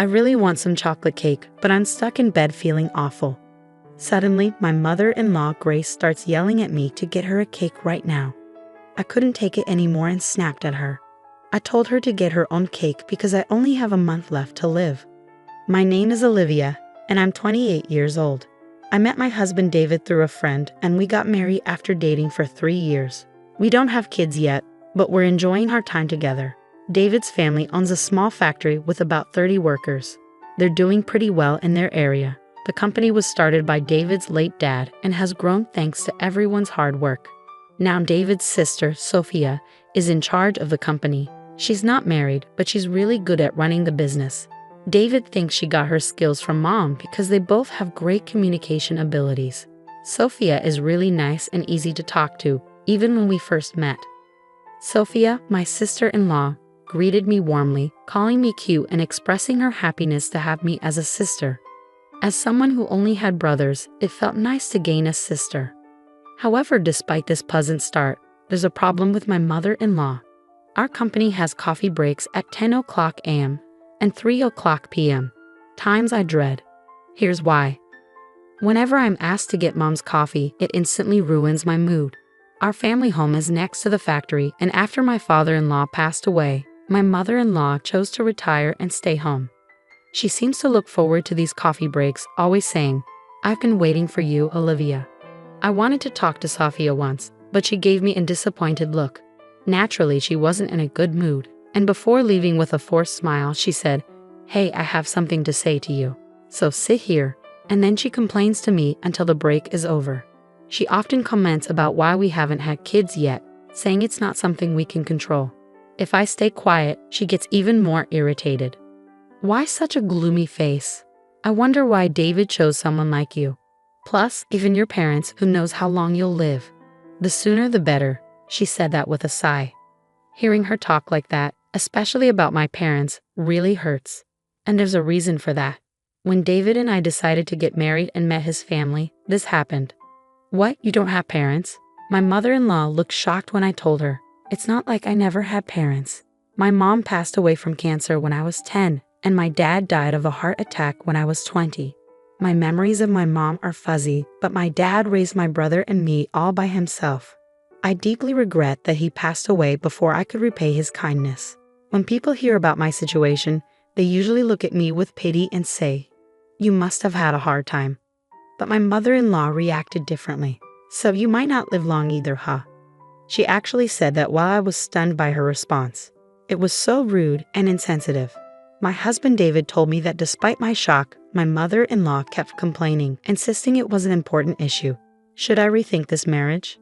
I really want some chocolate cake, but I'm stuck in bed feeling awful. Suddenly, my mother-in-law Grace starts yelling at me to get her a cake right now. I couldn't take it anymore and snapped at her. I told her to get her own cake because I only have a month left to live. My name is Olivia, and I'm 28 years old. I met my husband David through a friend, and we got married after dating for 3 years. We don't have kids yet, but we're enjoying our time together. David's family owns a small factory with about 30 workers. They're doing pretty well in their area. The company was started by David's late dad and has grown thanks to everyone's hard work. Now David's sister, Sophia, is in charge of the company. She's not married, but she's really good at running the business. David thinks she got her skills from mom because they both have great communication abilities. Sophia is really nice and easy to talk to, even when we first met. Sophia, my sister-in-law, greeted me warmly, calling me cute and expressing her happiness to have me as a sister. As someone who only had brothers, it felt nice to gain a sister. However, despite this pleasant start, there's a problem with my mother-in-law. Our company has coffee breaks at 10 o'clock a.m. and 3 o'clock p.m. Times I dread. Here's why. Whenever I'm asked to get mom's coffee, it instantly ruins my mood. Our family home is next to the factory, and after my father-in-law passed away, my mother-in-law chose to retire and stay home. She seems to look forward to these coffee breaks, always saying, "I've been waiting for you, Olivia." I wanted to talk to Sophia once, but she gave me a disappointed look. Naturally, she wasn't in a good mood, and before leaving with a forced smile, she said, "Hey, I have something to say to you. So sit here." And then she complains to me until the break is over. She often comments about why we haven't had kids yet, saying it's not something we can control. If I stay quiet, she gets even more irritated. Why such a gloomy face? I wonder why David chose someone like you. Plus, even your parents, who knows how long you'll live. The sooner the better, she said that with a sigh. Hearing her talk like that, especially about my parents, really hurts. And there's a reason for that. When David and I decided to get married and met his family, this happened. What, you don't have parents? My mother-in-law looked shocked when I told her. It's not like I never had parents. My mom passed away from cancer when I was 10, and my dad died of a heart attack when I was 20. My memories of my mom are fuzzy, but my dad raised my brother and me all by himself. I deeply regret that he passed away before I could repay his kindness. When people hear about my situation, they usually look at me with pity and say, "You must have had a hard time." But my mother-in-law reacted differently. "So you might not live long either, huh?" She actually said that while I was stunned by her response. It was so rude and insensitive. My husband David told me that despite my shock, my mother-in-law kept complaining, insisting it was an important issue. Should I rethink this marriage?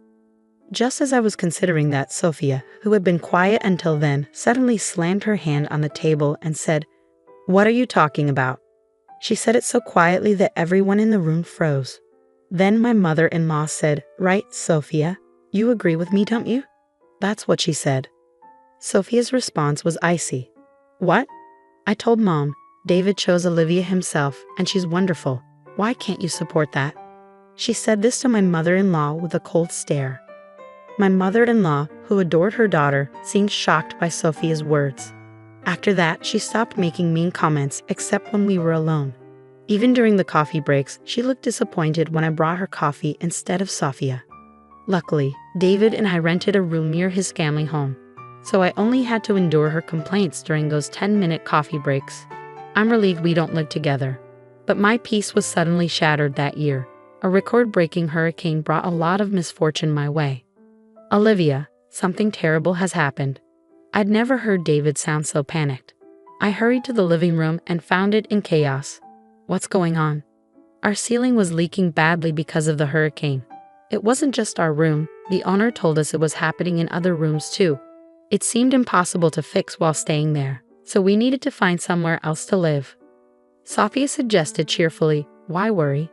Just as I was considering that, Sophia, who had been quiet until then, suddenly slammed her hand on the table and said, "What are you talking about?" She said it so quietly that everyone in the room froze. Then my mother-in-law said, "Right, Sophia? You agree with me, don't you?" That's what she said. Sophia's response was icy. "What?" I told Mom, "David chose Olivia himself, and she's wonderful. Why can't you support that?" She said this to my mother-in-law with a cold stare. My mother-in-law, who adored her daughter, seemed shocked by Sophia's words. After that, she stopped making mean comments except when we were alone. Even during the coffee breaks, she looked disappointed when I brought her coffee instead of Sophia. Luckily, David and I rented a room near his family home, so I only had to endure her complaints during those 10-minute coffee breaks. I'm relieved we don't live together. But my peace was suddenly shattered that year. A record-breaking hurricane brought a lot of misfortune my way. "Olivia, something terrible has happened." I'd never heard David sound so panicked. I hurried to the living room and found it in chaos. "What's going on?" Our ceiling was leaking badly because of the hurricane. It wasn't just our room. The owner told us it was happening in other rooms too. It seemed impossible to fix while staying there, so we needed to find somewhere else to live. Sophia suggested cheerfully, "Why worry?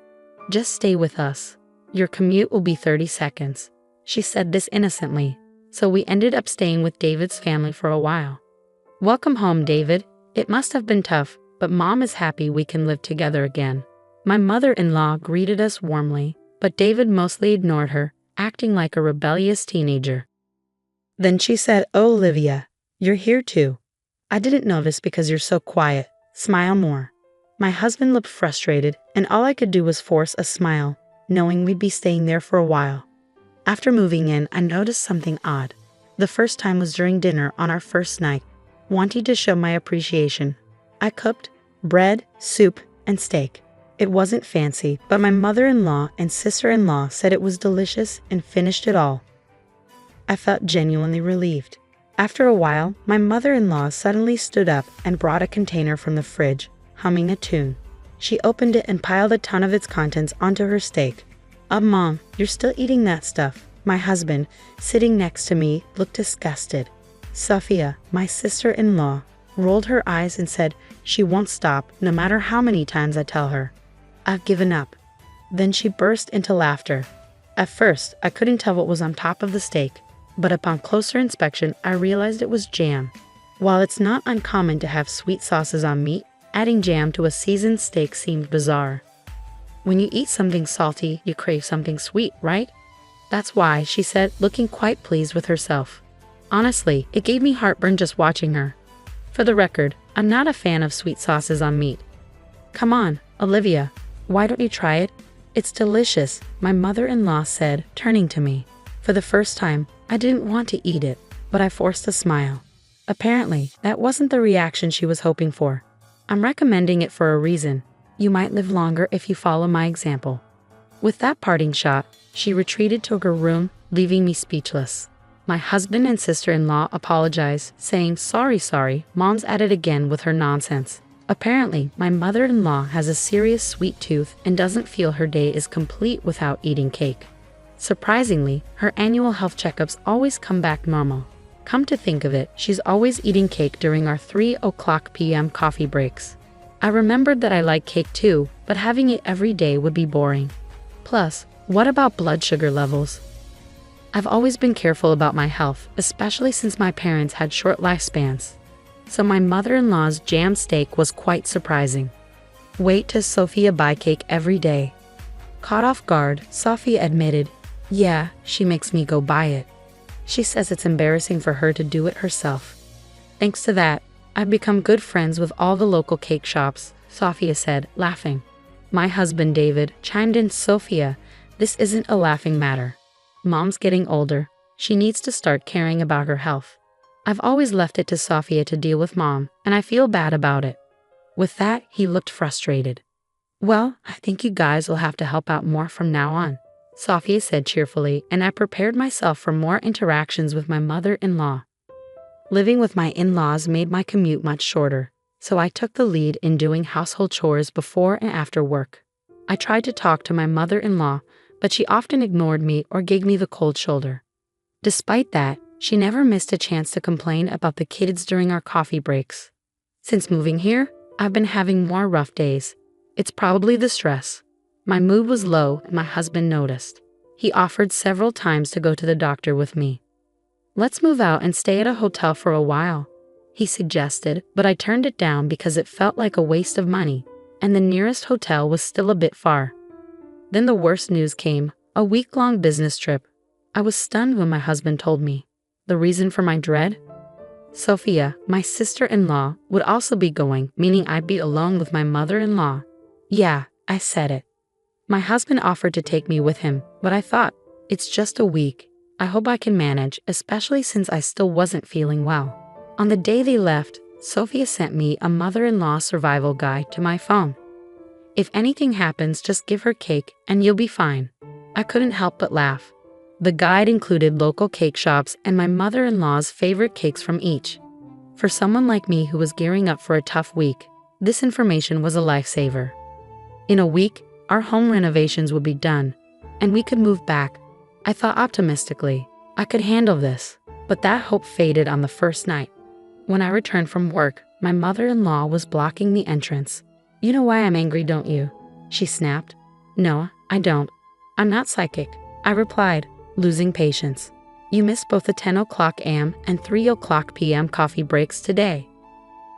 Just stay with us. Your commute will be 30 seconds. She said this innocently, so we ended up staying with David's family for a while. Welcome home, David. It must have been tough, but Mom is happy we can live together again. My mother-in-law greeted us warmly, but David mostly ignored her, acting like a rebellious teenager. Then she said, "Oh, Olivia, you're here too. I didn't notice because you're so quiet," Smile more. My husband looked frustrated, and all I could do was force a smile, knowing we'd be staying there for a while. After moving in, I noticed something odd. The first time was during dinner on our first night. Wanting to show my appreciation, I cooked bread, soup, and steak. It wasn't fancy, but my mother-in-law and sister-in-law said it was delicious and finished it all. I felt genuinely relieved. After a while, my mother-in-law suddenly stood up and brought a container from the fridge, humming a tune. She opened it and piled a ton of its contents onto her steak. Mom, you're still eating that stuff." My husband, sitting next to me, looked disgusted. Sophia, my sister-in-law, rolled her eyes and said she won't stop no matter how many times I tell her. "I've given up." Then she burst into laughter. At first, I couldn't tell what was on top of the steak, but upon closer inspection, I realized it was jam. While it's not uncommon to have sweet sauces on meat, adding jam to a seasoned steak seemed bizarre. When you eat something salty, you crave something sweet, right? "That's why," she said, looking quite pleased with herself. Honestly, it gave me heartburn just watching her. For the record, I'm not a fan of sweet sauces on meat. "Come on, Olivia, why don't you try it? It's delicious," my mother-in-law said, turning to me. For the first time, I didn't want to eat it, but I forced a smile. Apparently, that wasn't the reaction she was hoping for. "I'm recommending it for a reason. You might live longer if you follow my example." With that parting shot, she retreated to her room, leaving me speechless. My husband and sister-in-law apologized, saying, sorry, Mom's at it again with her nonsense." Apparently, my mother-in-law has a serious sweet tooth and doesn't feel her day is complete without eating cake. Surprisingly, her annual health checkups always come back normal. Come to think of it, she's always eating cake during our 3:00 p.m. coffee breaks. I remembered that I like cake too, but having it every day would be boring. Plus, what about blood sugar levels? I've always been careful about my health, especially since my parents had short lifespans. So my mother-in-law's jam steak was quite surprising. Wait till Sophia buy cake every day. Caught off guard, Sophia admitted, "Yeah, she makes me go buy it. She says it's embarrassing for her to do it herself." "Thanks to that, I've become good friends with all the local cake shops," Sophia said, laughing. My husband, David, chimed in, "Sophia, this isn't a laughing matter. Mom's getting older. She needs to start caring about her health. I've always left it to Sophia to deal with Mom, and I feel bad about it." With that, he looked frustrated. "Well, I think you guys will have to help out more from now on," Sophia said cheerfully, and I prepared myself for more interactions with my mother-in-law. Living with my in-laws made my commute much shorter, so I took the lead in doing household chores before and after work. I tried to talk to my mother-in-law, but she often ignored me or gave me the cold shoulder. Despite that, she never missed a chance to complain about the kids during our coffee breaks. Since moving here, I've been having more rough days. It's probably the stress. My mood was low and my husband noticed. He offered several times to go to the doctor with me. "Let's move out and stay at a hotel for a while," he suggested, but I turned it down because it felt like a waste of money, and the nearest hotel was still a bit far. Then the worst news came, a week-long business trip. I was stunned when my husband told me. The reason for my dread? Sophia, my sister-in-law, would also be going, meaning I'd be alone with my mother-in-law. Yeah, I said it. My husband offered to take me with him, but I thought, it's just a week. I hope I can manage, especially since I still wasn't feeling well. On the day they left, Sophia sent me a mother-in-law survival guide to my phone. "If anything happens, just give her cake and you'll be fine." I couldn't help but laugh. The guide included local cake shops and my mother-in-law's favorite cakes from each. For someone like me who was gearing up for a tough week, this information was a lifesaver. In a week, our home renovations would be done, and we could move back. I thought optimistically, I could handle this, but that hope faded on the first night. When I returned from work, my mother-in-law was blocking the entrance. "You know why I'm angry, don't you?" she snapped. "No, I don't. I'm not psychic," I replied, losing patience. "You missed both the 10:00 a.m. and 3:00 p.m. coffee breaks today."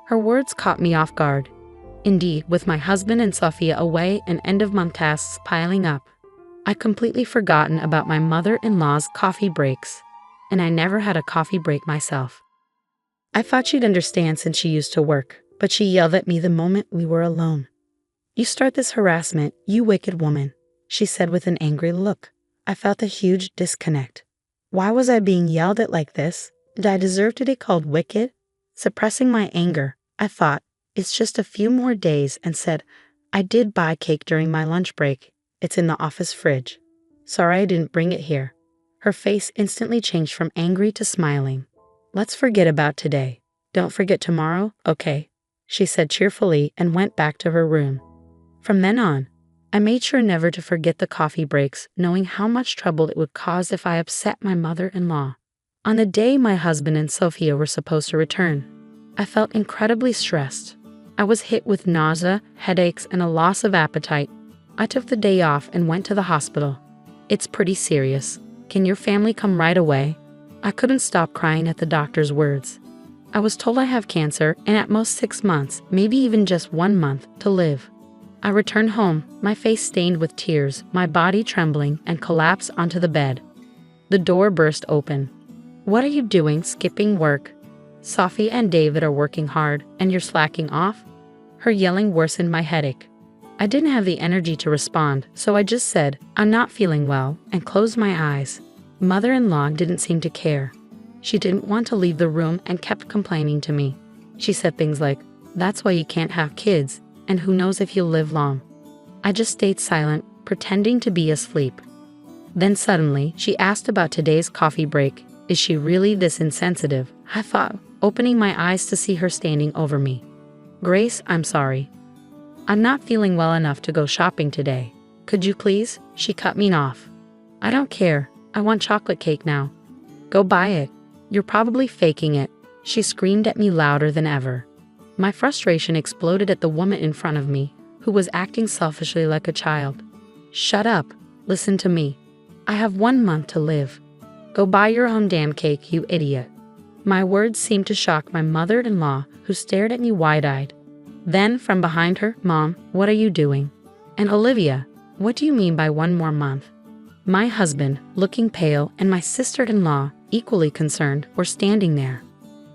Her words caught me off guard. Indeed, with my husband and Sophia away and end-of-month tasks piling up, I'd completely forgotten about my mother-in-law's coffee breaks, and I never had a coffee break myself. I thought she'd understand since she used to work, but she yelled at me the moment we were alone. "You start this harassment, you wicked woman," she said with an angry look. I felt a huge disconnect. Why was I being yelled at like this? Did I deserve to be called wicked? Suppressing my anger, I thought, it's just a few more days, and said, "I did buy cake during my lunch break. It's in the office fridge. Sorry I didn't bring it here." Her face instantly changed from angry to smiling. "Let's forget about today. Don't forget tomorrow, okay?" she said cheerfully and went back to her room. From then on, I made sure never to forget the coffee breaks, knowing how much trouble it would cause if I upset my mother-in-law. On the day my husband and Sophia were supposed to return, I felt incredibly stressed. I was hit with nausea, headaches, and a loss of appetite. I took the day off and went to the hospital. "It's pretty serious. Can your family come right away?" I couldn't stop crying at the doctor's words. I was told I have cancer and at most 6 months, maybe even just 1 month, to live. I returned home, my face stained with tears, my body trembling, and collapsed onto the bed. The door burst open. "What are you doing, skipping work? Sophie and David are working hard, and you're slacking off?" Her yelling worsened my headache. I didn't have the energy to respond, so I just said, "I'm not feeling well," and closed my eyes. Mother-in-law didn't seem to care. She didn't want to leave the room and kept complaining to me. She said things like, "That's why you can't have kids, and who knows if you'll live long." I just stayed silent, pretending to be asleep. Then suddenly, she asked about today's coffee break. Is she really this insensitive? I thought, opening my eyes to see her standing over me. "Grace, I'm sorry. I'm not feeling well enough to go shopping today. Could you please?" She cut me off. "I don't care. I want chocolate cake now. Go buy it. You're probably faking it," she screamed at me louder than ever. My frustration exploded at the woman in front of me, who was acting selfishly like a child. "Shut up. Listen to me. I have 1 month to live. Go buy your own damn cake, you idiot." My words seemed to shock my mother-in-law, who stared at me wide-eyed. Then, from behind her, "Mom, what are you doing? And Olivia, what do you mean by 1 more month?" My husband, looking pale, and my sister-in-law, equally concerned, were standing there.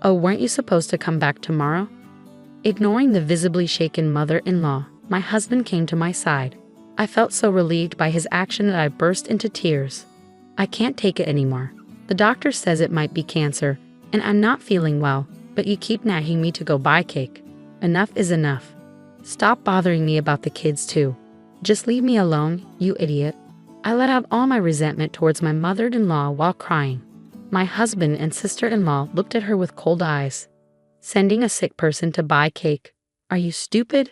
"Oh, weren't you supposed to come back tomorrow?" Ignoring the visibly shaken mother-in-law, my husband came to my side. I felt so relieved by his action that I burst into tears. "I can't take it anymore. The doctor says it might be cancer, and I'm not feeling well, but you keep nagging me to go buy cake. Enough is enough. Stop bothering me about the kids too. Just leave me alone, you idiot." I let out all my resentment towards my mother-in-law while crying. My husband and sister-in-law looked at her with cold eyes. "Sending a sick person to buy cake. Are you stupid?"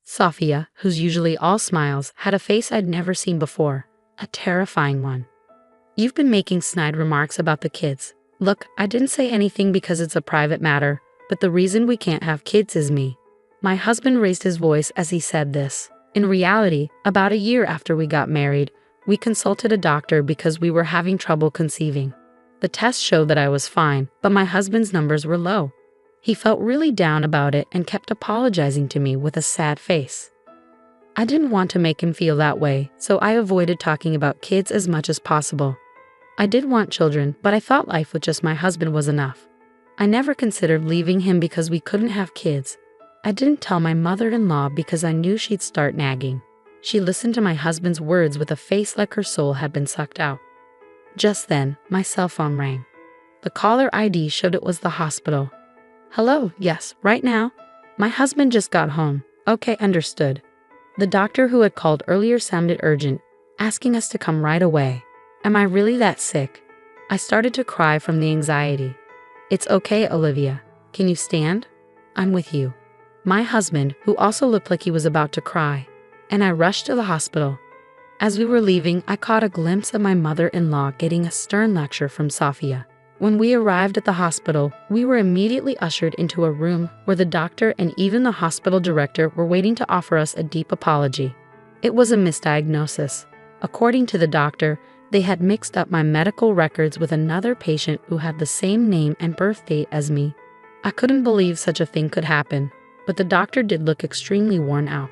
Sophia, who's usually all smiles, had a face I'd never seen before, a terrifying one. "You've been making snide remarks about the kids. Look, I didn't say anything because it's a private matter, but the reason we can't have kids is me." My husband raised his voice as he said this. In reality, about a year after we got married, we consulted a doctor because we were having trouble conceiving. The test showed that I was fine, but my husband's numbers were low. He felt really down about it and kept apologizing to me with a sad face. I didn't want to make him feel that way, so I avoided talking about kids as much as possible. I did want children, but I thought life with just my husband was enough. I never considered leaving him because we couldn't have kids. I didn't tell my mother-in-law because I knew she'd start nagging. She listened to my husband's words with a face like her soul had been sucked out. Just then, my cell phone rang. The caller ID showed it was the hospital. "Hello, yes, right now. My husband just got home." "Okay, understood." The doctor who had called earlier sounded urgent, asking us to come right away. Am I really that sick? I started to cry from the anxiety. "It's okay, Olivia. Can you stand? I'm with you." My husband, who also looked like he was about to cry, and I rushed to the hospital. As we were leaving, I caught a glimpse of my mother-in-law getting a stern lecture from Sophia. When we arrived at the hospital, we were immediately ushered into a room where the doctor and even the hospital director were waiting to offer us a deep apology. It was a misdiagnosis. According to the doctor, they had mixed up my medical records with another patient who had the same name and birth date as me. I couldn't believe such a thing could happen, but the doctor did look extremely worn out.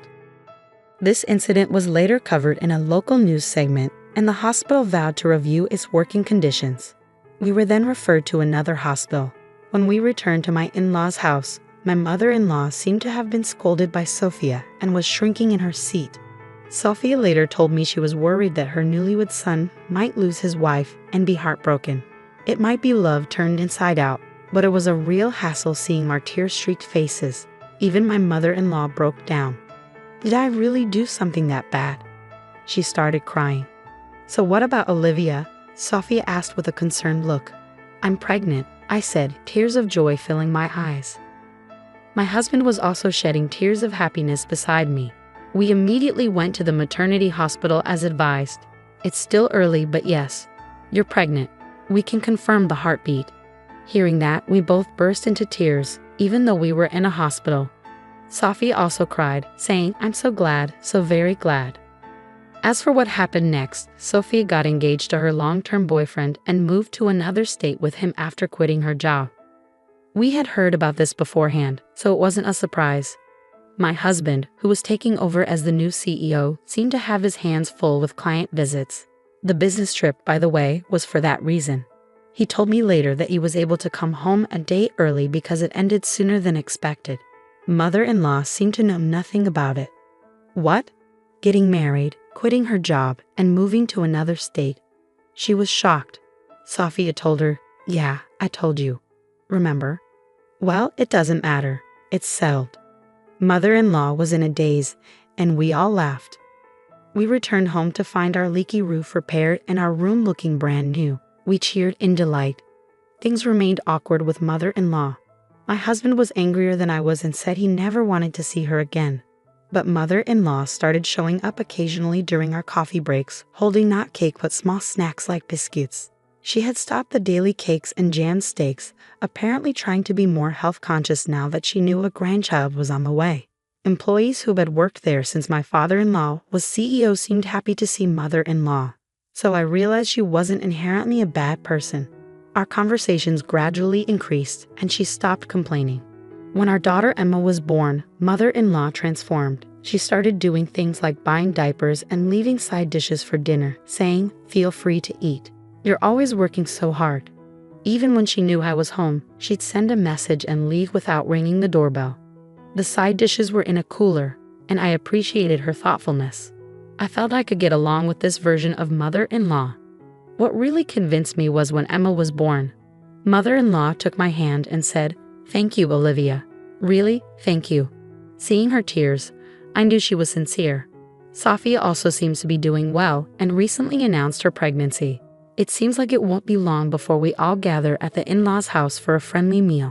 This incident was later covered in a local news segment, and the hospital vowed to review its working conditions. We were then referred to another hospital. When we returned to my in-laws' house, My mother-in-law seemed to have been scolded by Sophia and was shrinking in her seat. Sophia later told me she was worried that her newlywed son might lose his wife and be heartbroken. It might be love turned inside out, but it was a real hassle seeing our tear-streaked faces. Even my mother-in-law broke down. Did I really do something that bad? She started crying. So what about Olivia? Sophia asked with a concerned look. I'm pregnant, I said, tears of joy filling my eyes. My husband was also shedding tears of happiness beside me. We immediately went to the maternity hospital as advised. It's still early, but yes, you're pregnant. We can confirm the heartbeat. Hearing that, we both burst into tears, even though we were in a hospital. Sophia also cried, saying, I'm so glad, so very glad. As for what happened next, Sophia got engaged to her long-term boyfriend and moved to another state with him after quitting her job. We had heard about this beforehand, so it wasn't a surprise. My husband, who was taking over as the new CEO, seemed to have his hands full with client visits. The business trip, by the way, was for that reason. He told me later that he was able to come home a day early because it ended sooner than expected. Mother-in-law seemed to know nothing about it. What? Getting married, quitting her job, and moving to another state. She was shocked. Sophia told her, yeah, I told you. Remember? Well, it doesn't matter. It's settled. Mother-in-law was in a daze, and we all laughed. We returned home to find our leaky roof repaired and our room looking brand new. We cheered in delight. Things remained awkward with mother-in-law. My husband was angrier than I was and said he never wanted to see her again. But mother-in-law started showing up occasionally during our coffee breaks, holding not cake but small snacks like biscuits. She had stopped the daily cakes and jam steaks, apparently trying to be more health conscious now that she knew a grandchild was on the way. Employees who had worked there since my father-in-law was CEO seemed happy to see mother-in-law. So I realized she wasn't inherently a bad person. Our conversations gradually increased and she stopped complaining. When our daughter Emma was born, mother-in-law transformed. She started doing things like buying diapers and leaving side dishes for dinner, saying, feel free to eat. You're always working so hard. Even when she knew I was home, she'd send a message and leave without ringing the doorbell. The side dishes were in a cooler, and I appreciated her thoughtfulness. I felt I could get along with this version of mother-in-law. What really convinced me was when Emma was born. Mother-in-law took my hand and said, thank you, Olivia. Really, thank you. Seeing her tears, I knew she was sincere. Sophia also seems to be doing well and recently announced her pregnancy. It seems like it won't be long before we all gather at the in-laws' house for a friendly meal.